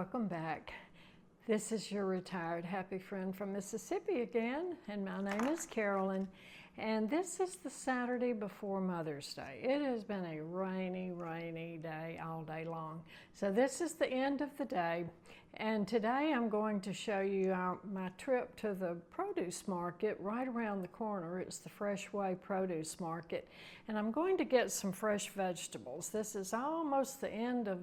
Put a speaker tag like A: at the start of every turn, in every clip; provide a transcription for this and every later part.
A: welcome back. This is your retired happy friend from Mississippi again, and my name is Carolyn, and this is the Saturday before Mother's Day. It has been a rainy day all day long. So this is the end of the day, and today I'm going to show you my trip to the produce market right around the corner. It's the Freshway Produce Market, and I'm going to get some fresh vegetables. This is almost the end of,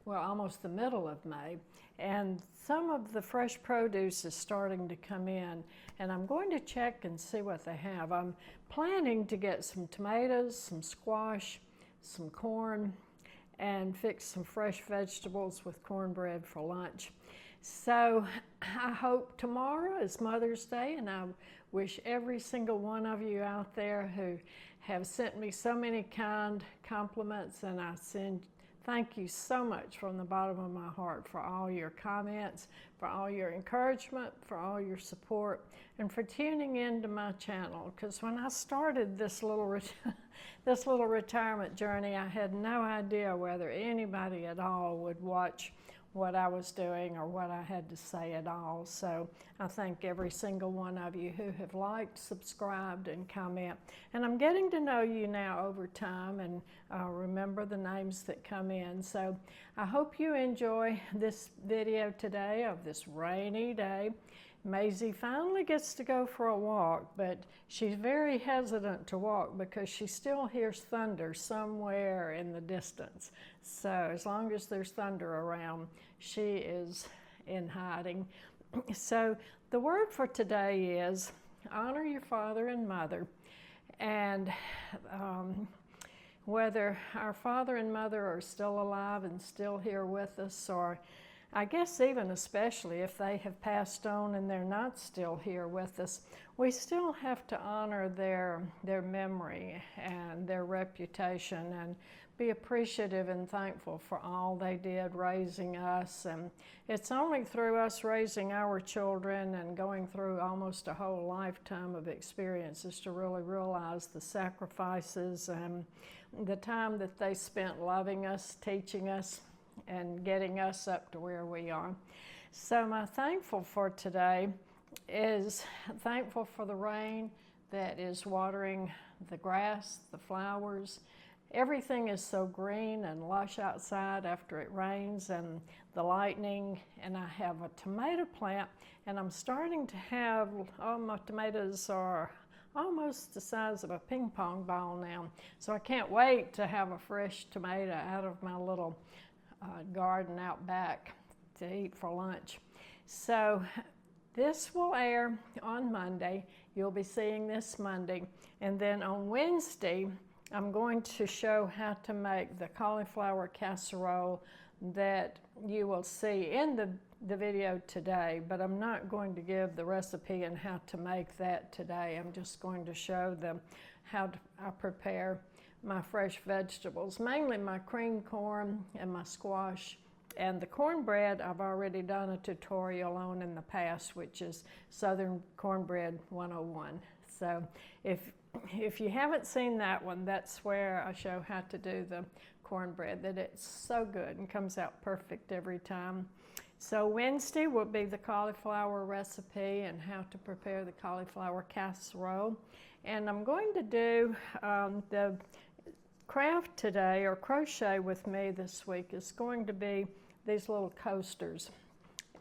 A: well, almost the middle of May, and some of the fresh produce is starting to come in, and I'm going to check and see what they have. I'm planning to get some tomatoes, some squash, some corn, and fix some fresh vegetables with cornbread for lunch. So I hope tomorrow is Mother's Day, and I wish every single one of you out there who have sent me so many kind compliments, and thank you so much from the bottom of my heart for all your comments, for all your encouragement, for all your support, and for tuning into my channel. Because when I started this little retirement journey, I had no idea whether anybody at all would watch what I was doing or what I had to say at all. So I thank every single one of you who have liked, subscribed, and comment. And I'm getting to know you now over time, and remember the names that come in. So I hope you enjoy this video today of this rainy day. Maizie finally gets to go for a walk, but she's very hesitant to walk because she still hears thunder somewhere in the distance. So as long as there's thunder around, she is in hiding. So the word for today is honor your father and mother. And whether our father and mother are still alive and still here with us, or I guess even especially if they have passed on and they're not still here with us, we still have to honor their memory and their reputation and be appreciative and thankful for all they did raising us. And it's only through us raising our children and going through almost a whole lifetime of experiences to really realize the sacrifices and the time that they spent loving us, teaching us, and getting us up to where we are. So my thankful for today is thankful for the rain that is watering the grass, the flowers. Everything is so green and lush outside after it rains, and the lightning. And I have a tomato plant, and I'm starting to have, all my tomatoes are almost the size of a ping pong ball now. So I can't wait to have a fresh tomato out of my little garden out back to eat for lunch. So this will air on Monday. You'll be seeing this Monday. And then on Wednesday, I'm going to show how to make the cauliflower casserole that you will see in the video today, but I'm not going to give the recipe and how to make that today. I'm just going to show them how I prepare my fresh vegetables, mainly my cream corn and my squash. And the cornbread I've already done a tutorial on in the past, which is Southern Cornbread 101. So if you haven't seen that one, that's where I show how to do the cornbread, that it's so good and comes out perfect every time. So Wednesday will be the cauliflower recipe and how to prepare the cauliflower casserole. And I'm going to do the craft today, or crochet with me this week, is going to be these little coasters.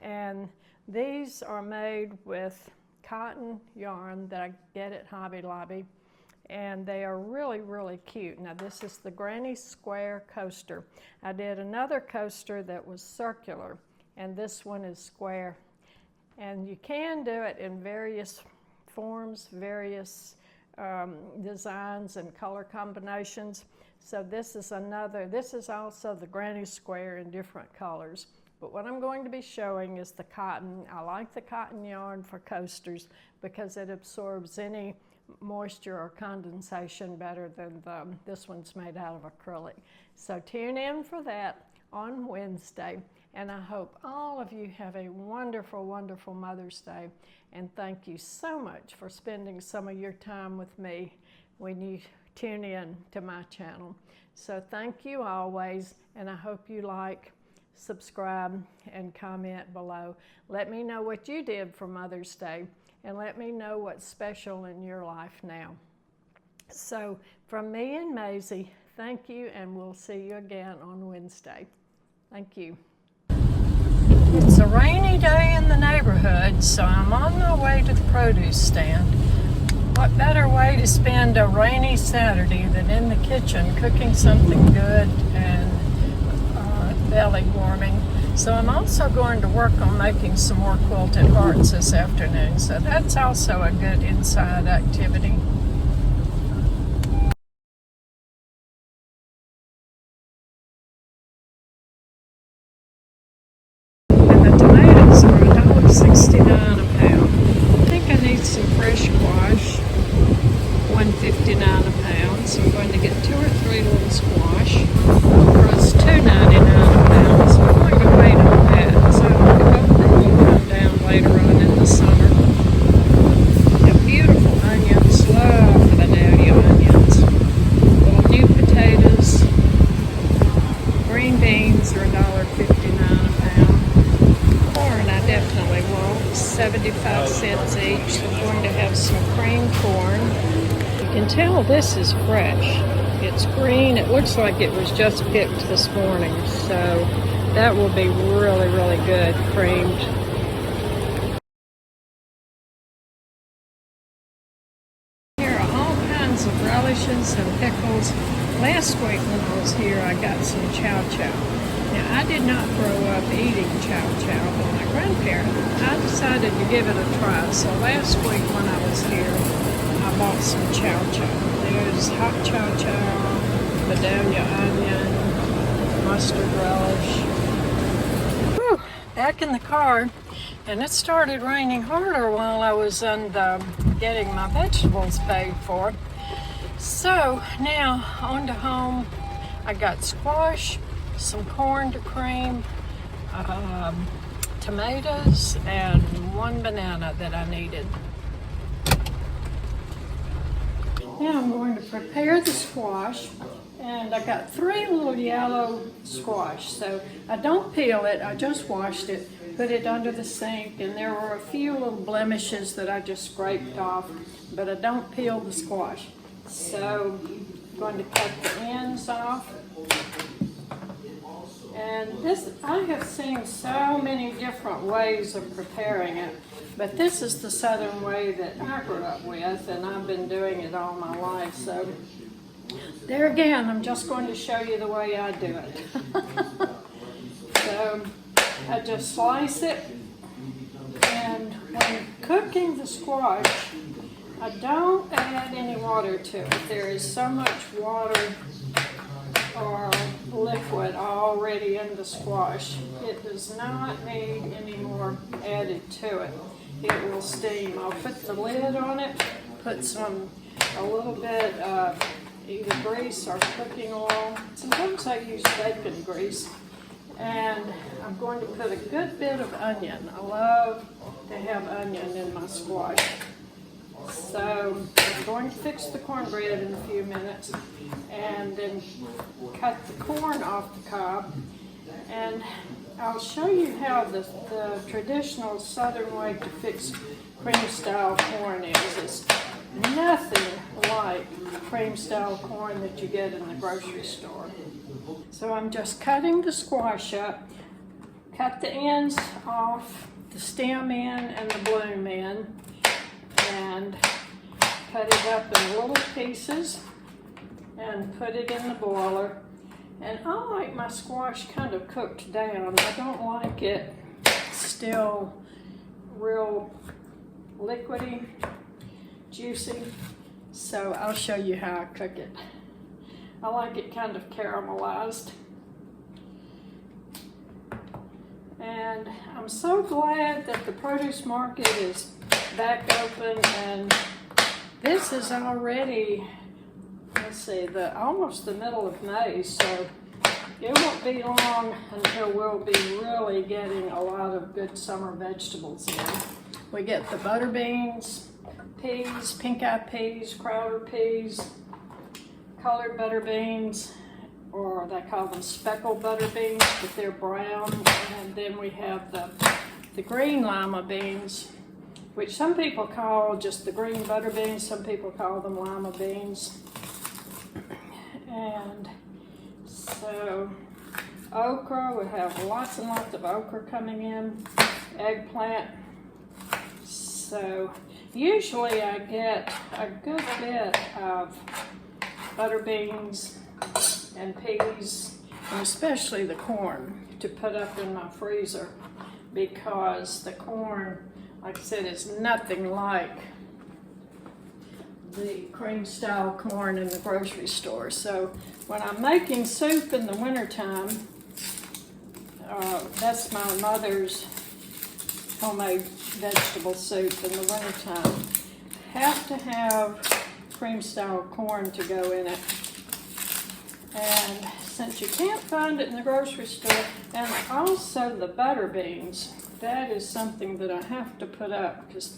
A: And these are made with cotton yarn that I get at Hobby Lobby, and they are really cute. Now this is the granny square coaster. I did another coaster that was circular, and this one is square. And you can do it in various forms, various designs and color combinations. So this is also the granny square in different colors. But what I'm going to be showing is the cotton. I like the cotton yarn for coasters because it absorbs any moisture or condensation better than this one's made out of acrylic. So tune in for that on Wednesday, and I hope all of you have a wonderful Mother's Day, and thank you so much for spending some of your time with me when you tune in to my channel. So thank you always, and I hope you like, subscribe, and comment below. Let me know what you did for Mother's Day, and let me know what's special in your life now. So from me and Maisie, thank you, and we'll see you again on Wednesday. Thank you. It's a rainy day in the neighborhood, so I'm on my way to the produce stand. What better way to spend a rainy Saturday than in the kitchen cooking something good and belly warming. So I'm also going to work on making some more quilted hearts this afternoon, so that's also a good inside activity. $1.69 a pound. I think I need some fresh squash. $1.59 a pound. So I'm going to get 2 or 3 little squash. Okra is $2.99 a pound. So I'm going to wait on that. So hopefully will come down later on in the summer. Got beautiful onions. Love Vanilla onions. Little new potatoes. Green beans are $1.59 a pound. Corn I definitely want, 75 cents each. I'm going to have some cream corn. You can tell this is fresh. It's green. It looks like it was just picked this morning, so that will be really, really good creamed. Here are all kinds of relishes and pickles. Last week when I was here, I got some chow chow. Now, I did not grow up eating chow chow, but my grandparents, I decided to give it a try. So last week when I was here, I bought some chow chow. There's hot chow chow, Vidalia onion, mustard relish. Whew, back in the car, and it started raining harder while I was getting my vegetables paid for. So now on to home. I got squash, some corn to cream, tomatoes, and 1 banana that I needed. Now I'm going to prepare the squash, and I got 3 little yellow squash. So I don't peel it, I just washed it, put it under the sink, and there were a few little blemishes that I just scraped off, but I don't peel the squash. So I'm going to cut the ends off. And this, I have seen so many different ways of preparing it, but this is the Southern way that I grew up with, and I've been doing it all my life. So there again, I'm just going to show you the way I do it. So I just slice it, and when cooking the squash, I don't add any water to it. There is so much water or liquid already in the squash. It does not need any more added to it. It will steam. I'll put the lid on it, put a little bit of either grease or cooking oil. Sometimes I use bacon grease. And I'm going to put a good bit of onion. I love to have onion in my squash. So I'm going to fix the cornbread in a few minutes and then cut the corn off the cob. And I'll show you how the traditional Southern way to fix cream-style corn is. It's nothing like cream-style corn that you get in the grocery store. So I'm just cutting the squash up, cut the ends off, the stem end and the bloom end, and cut it up in little pieces and put it in the boiler. And I like my squash kind of cooked down. I don't like it still real liquidy, juicy. So I'll show you how I cook it. I like it kind of caramelized. And I'm so glad that the produce market is back open, and this is already, let's see, almost the middle of May, so it won't be long until we'll be really getting a lot of good summer vegetables in. We get the butter beans, peas, pink-eyed peas, Crowder peas, colored butter beans, or they call them speckled butter beans, but they're brown. And then we have the green lima beans, which some people call just the green butter beans, some people call them lima beans. And so okra, we have lots and lots of okra coming in, eggplant. So usually I get a good bit of butter beans and peas, and especially the corn, to put up in my freezer, because the corn, like I said, is nothing like the cream style corn in the grocery store. So when I'm making soup in the wintertime, that's my mother's homemade vegetable soup in the wintertime. Have to have cream style corn to go in it. And since you can't find it in the grocery store, and also the butter beans, that is something that I have to put up, because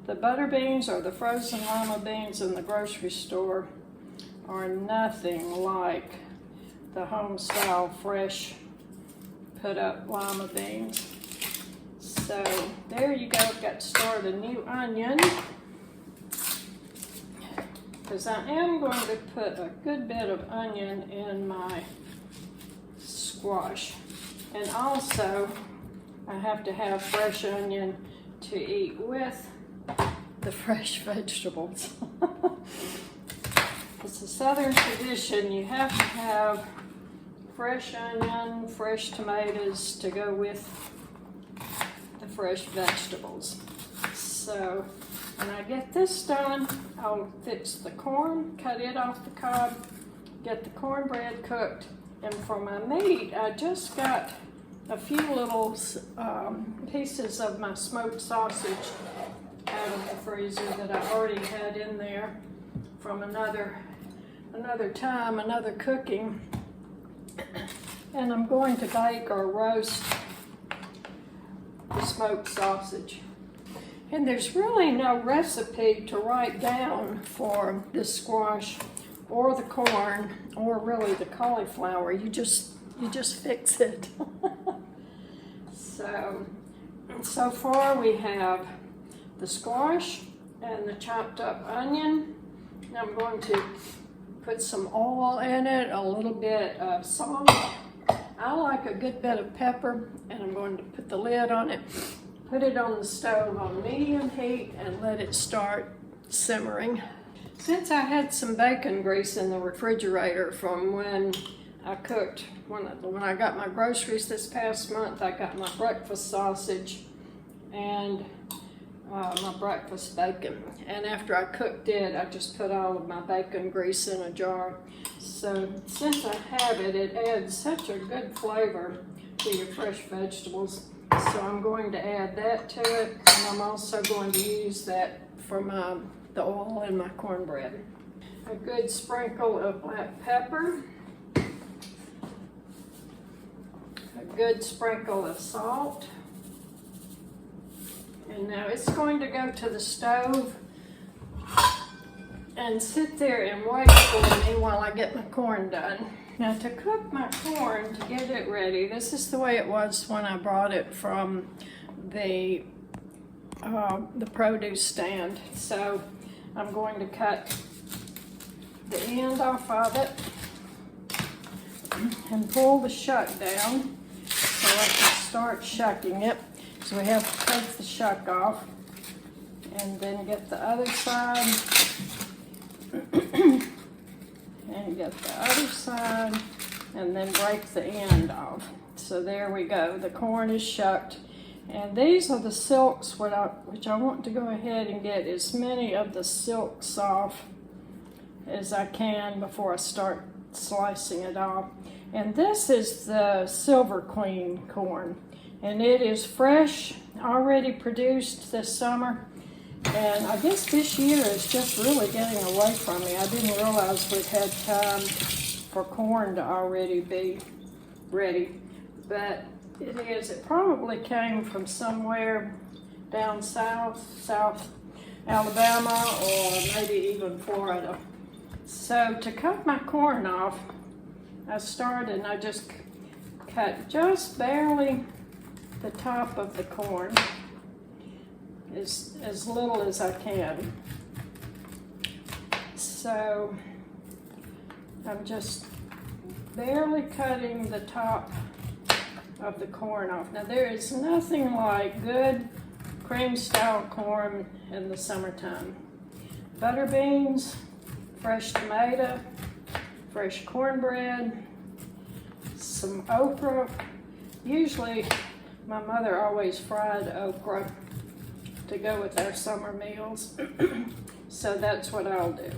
A: the butter beans or the frozen lima beans in the grocery store are nothing like the home style fresh put up lima beans. So there you go, got to start a new onion, because I am going to put a good bit of onion in my squash. And also I have to have fresh onion to eat with the fresh vegetables. It's a Southern tradition, you have to have fresh onion, fresh tomatoes to go with the fresh vegetables. So when I get this done, I'll fix the corn, cut it off the cob, get the cornbread cooked, and for my meat, I just got a few little pieces of my smoked sausage out of the freezer that I already had in there from another time, another cooking. And I'm going to bake or roast the smoked sausage. And there's really no recipe to write down for the squash or the corn or really the cauliflower. You just fix it. So far we have the squash and the chopped up onion. I'm going to put some oil in it, a little bit of salt. I like a good bit of pepper, and I'm going to put the lid on it, put it on the stove on medium heat, and let it start simmering. Since I had some bacon grease in the refrigerator from when I cooked, when I got my groceries this past month, I got my breakfast sausage and my breakfast bacon. And after I cooked it, I just put all of my bacon grease in a jar. So since I have it, it adds such a good flavor to your fresh vegetables. So I'm going to add that to it, and I'm also going to use that for the oil in my cornbread. A good sprinkle of black pepper, a good sprinkle of salt, and now it's going to go to the stove and sit there and wait for me while I get my corn done. Now to cook my corn, to get it ready, this is the way it was when I brought it from the produce stand. So I'm going to cut the end off of it and pull the shuck down so I can start shucking it. So we have to take the shuck off and then get the other side and get the other side and then break the end off. So there we go, the corn is shucked. And these are the silks, which I want to go ahead and get as many of the silks off as I can before I start slicing it off. And this is the Silver Queen corn, and it is fresh, already produced this summer. And I guess this year is just really getting away from me. I didn't realize we'd had time for corn to already be ready, but it is. It probably came from somewhere down south Alabama, or maybe even Florida. So to cut my corn off, I started and I just cut just barely the top of the corn, as little as I can. So I'm just barely cutting the top of the corn off. Now there is nothing like good cream style corn in the summertime. Butter beans, fresh tomato, fresh cornbread, some okra. Usually my mother always fried okra to go with our summer meals. So that's what I'll do.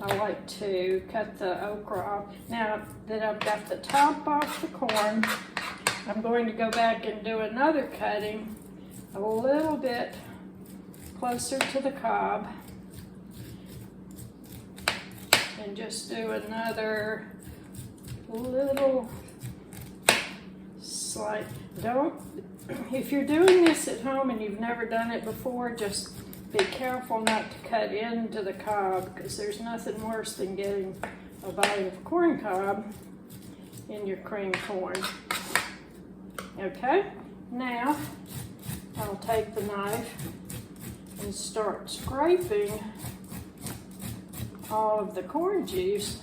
A: I like to cut the okra off. Now that I've got the top off the corn, I'm going to go back and do another cutting a little bit closer to the cob, and just do another little slight. If you're doing this at home and you've never done it before, just be careful not to cut into the cob, because there's nothing worse than getting a bite of corn cob in your cream corn. Okay, now I'll take the knife and start scraping all of the corn juice.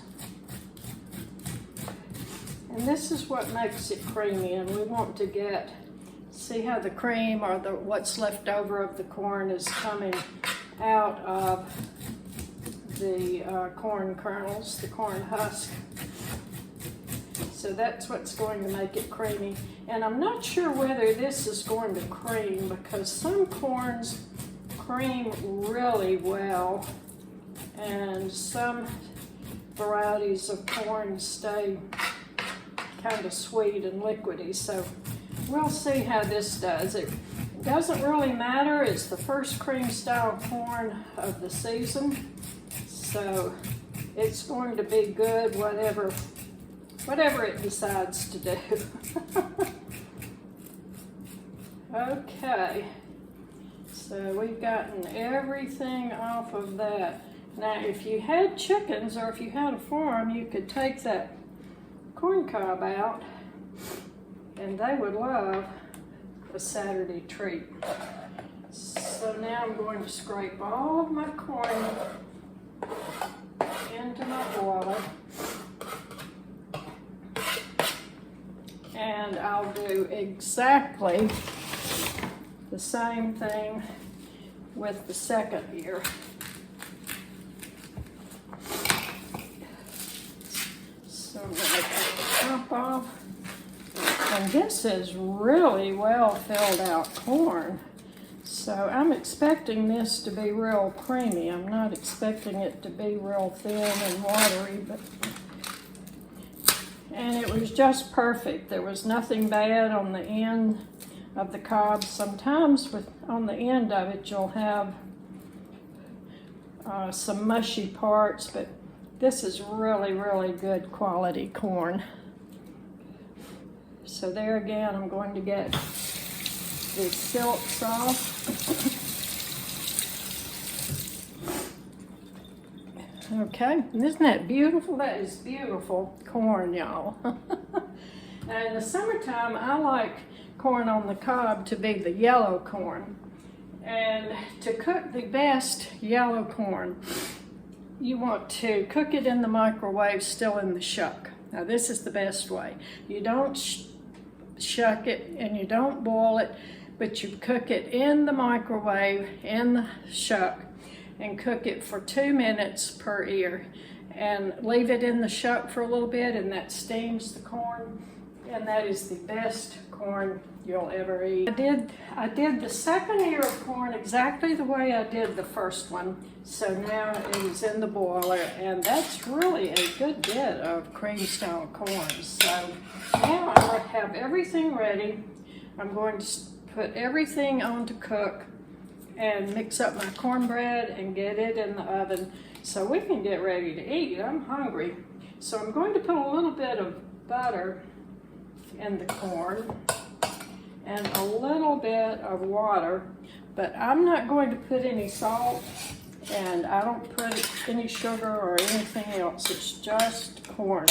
A: And this is what makes it creamy, and we want to see how the cream or what's left over of the corn is coming out of the corn kernels, the corn husk. So that's what's going to make it creamy. And I'm not sure whether this is going to cream, because some corns cream really well and some varieties of corn stay kind of sweet and liquidy. So we'll see how this does. It doesn't really matter. It's the first cream style corn of the season, so it's going to be good whatever it decides to do. Okay, so we've gotten everything off of that. Now if you had chickens, or if you had a farm, you could take that corn cob out, and they would love a Saturday treat. So now I'm going to scrape all of my corn into my boiler, and I'll do exactly the same thing with the second ear. So I'm going to take the top off. And this is really well filled out corn. So I'm expecting this to be real creamy. I'm not expecting it to be real thin and watery, and it was just perfect. There was nothing bad on the end of the cob. Sometimes on the end of it you'll have some mushy parts, but this is really, really good quality corn. So there again, I'm going to get the silks off. Okay, isn't that beautiful? That is beautiful corn, y'all. And in the summertime, I like corn on the cob to be the yellow corn. And to cook the best yellow corn, you want to cook it in the microwave, still in the shuck. Now this is the best way. You don't shuck it and you don't boil it, but you cook it in the microwave, in the shuck, and cook it for 2 minutes per ear. And leave it in the shuck for a little bit, and that steams the corn, and that is the best corn you'll ever eat. I did the second ear of corn exactly the way I did the first one. So now it is in the boiler, and that's really a good bit of cream style corn. So now I have everything ready. I'm going to put everything on to cook and mix up my cornbread and get it in the oven so we can get ready to eat. I'm hungry. So I'm going to put a little bit of butter in the corn and a little bit of water, but I'm not going to put any salt, and I don't put any sugar or anything else. It's just corn.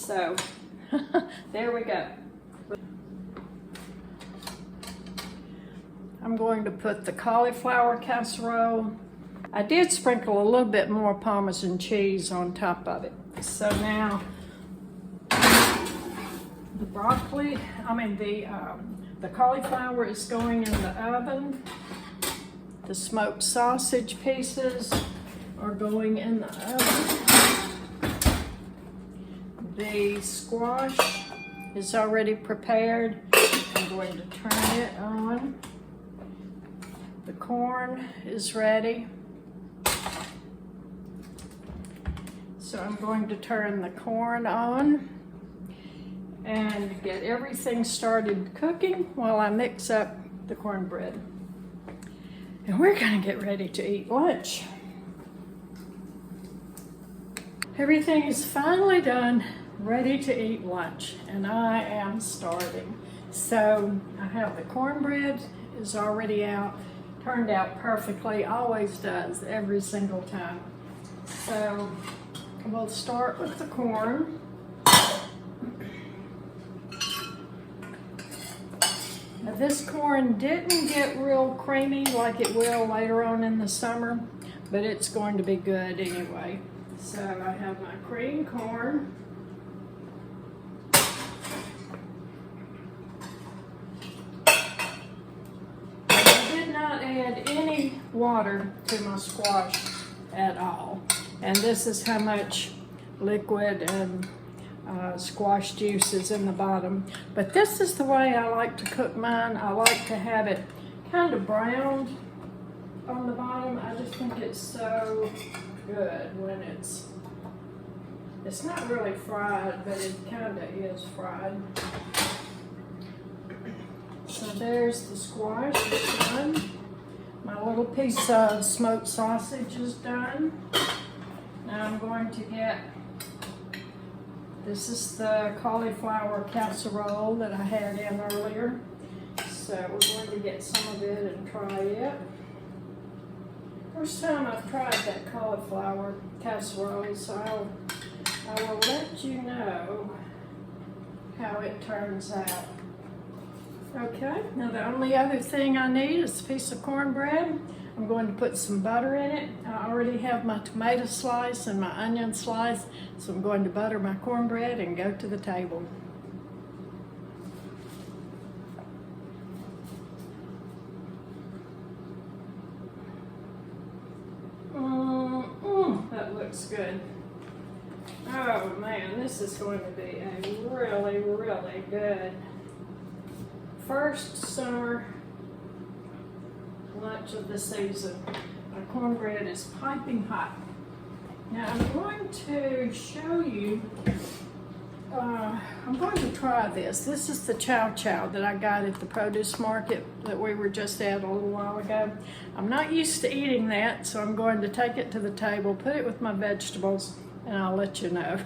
A: So there we go. I'm going to put the cauliflower casserole. I did sprinkle a little bit more Parmesan cheese on top of it. So now the broccoli, the cauliflower is going in the oven. The smoked sausage pieces are going in the oven. The squash is already prepared. I'm going to turn it on. The corn is ready. So I'm going to turn the corn on and get everything started cooking while I mix up the cornbread. And we're gonna get ready to eat lunch. Everything is finally done, ready to eat lunch, and I am starving. So I have the cornbread is already out, turned out perfectly, always does, every single time. So we'll start with the corn. Now this corn didn't get real creamy like it will later on in the summer, but it's going to be good anyway. So I have my cream corn. I did not add any water to my squash at all. And this is how much liquid and squash juice is in the bottom. But this is the way I like to cook mine. I like to have it kind of browned on the bottom. I just think it's so good when it's not really fried, but it kind of is fried. So there's the squash, it's done. My little piece of smoked sausage is done. Now I'm going to get, this is the cauliflower casserole that I had in earlier. So we're going to get some of it and try it. First time I've tried that cauliflower casserole, so I will let you know how it turns out. Okay, now the only other thing I need is a piece of cornbread. I'm going to put some butter in it. I already have my tomato slice and my onion slice, so I'm going to butter my cornbread and go to the table. That looks good. Oh man, this is going to be a really, really good first summer lunch of the season. My cornbread is piping hot. Now I'm going to show you, I'm going to try this. This is the chow chow that I got at the produce market that we were just at a little while ago. I'm not used to eating that, so I'm going to take it to the table, put it with my vegetables, and I'll let you know.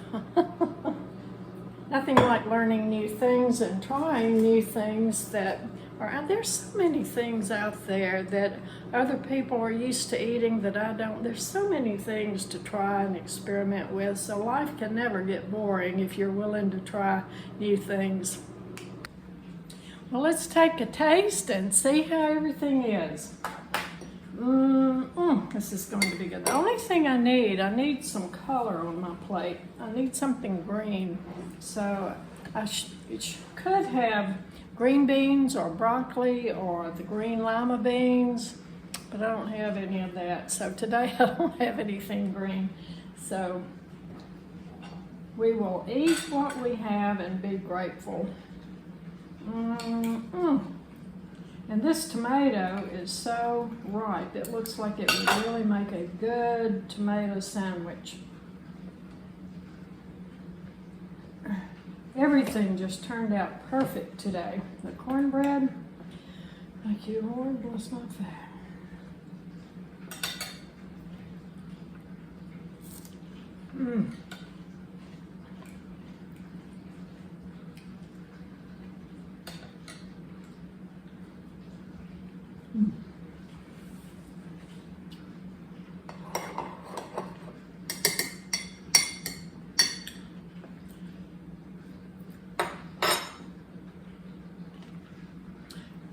A: Nothing like learning new things and trying new things that are out there. There's so many things out there that other people are used to eating that I don't. There's so many things to try and experiment with, so life can never get boring if you're willing to try new things. Well, let's take a taste and see how everything is. This is going to be good. The only thing I need some color on my plate. I need something green. So I could have green beans or broccoli or the green lima beans, but I don't have any of that. So today I don't have anything green. So we will eat what we have and be grateful. And this tomato is so ripe. It looks like it would really make a good tomato sandwich. Everything just turned out perfect today. The cornbread, thank you, Lord, bless my fat.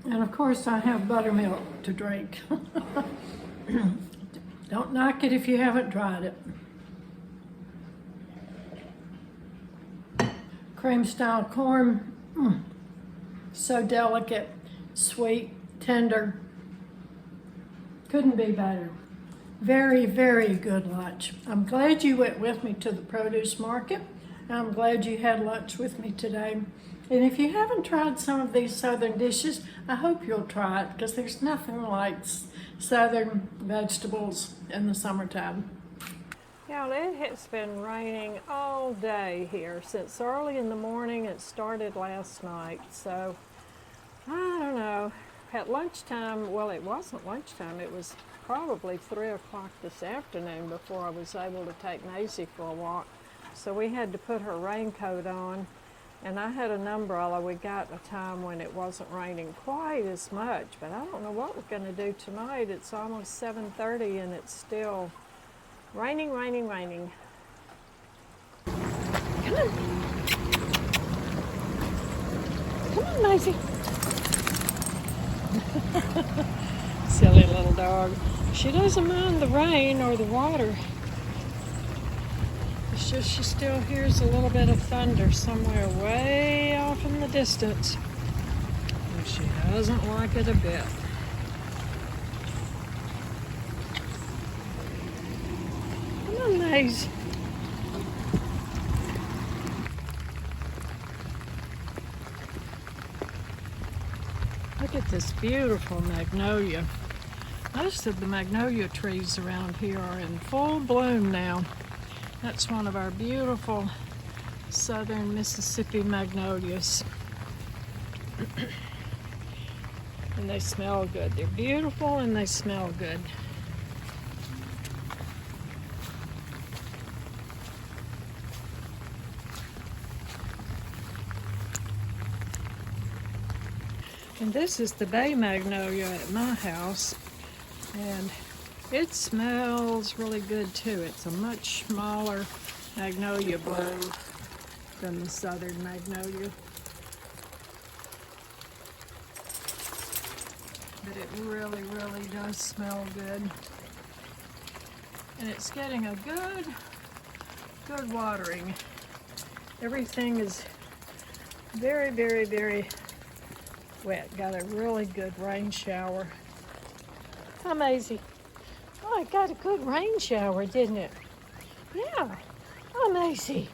A: And of course I have buttermilk to drink. Don't knock it if you haven't tried it. Cream style corn, so delicate, sweet, tender. Couldn't be better. Very, very good lunch. I'm glad you went with me to the produce market. I'm glad you had lunch with me today. And if you haven't tried some of these southern dishes, I hope you'll try it, because there's nothing like southern vegetables in the summertime. Yeah, it has been raining all day here since early in the morning. It started last night, so I don't know. At lunchtime, well, it wasn't lunchtime, it was probably 3 o'clock this afternoon before I was able to take Maizie for a walk. So we had to put her raincoat on, and I had an umbrella. We got a time when it wasn't raining quite as much, but I don't know what we're going to do tonight. It's almost 7:30 and it's still raining, raining, raining. Come on. Come on, Maizie. Silly little dog. She doesn't mind the rain or the water. It's just she still hears a little bit of thunder somewhere way off in the distance. And she doesn't like it a bit. Come on, Maisie. Look at this beautiful magnolia. Most of the magnolia trees around here are in full bloom now. That's one of our beautiful southern Mississippi magnolias. And they smell good. They're beautiful and they smell good. And this is the bay magnolia at my house, and it smells really good too. It's a much smaller magnolia bloom than the southern magnolia. But it really, really does smell good. And it's getting a good watering. Everything is very, very, very wet. Got a really good rain shower. Hi, Maizie. Oh, it got a good rain shower, didn't it? Yeah. Oh, Maizie.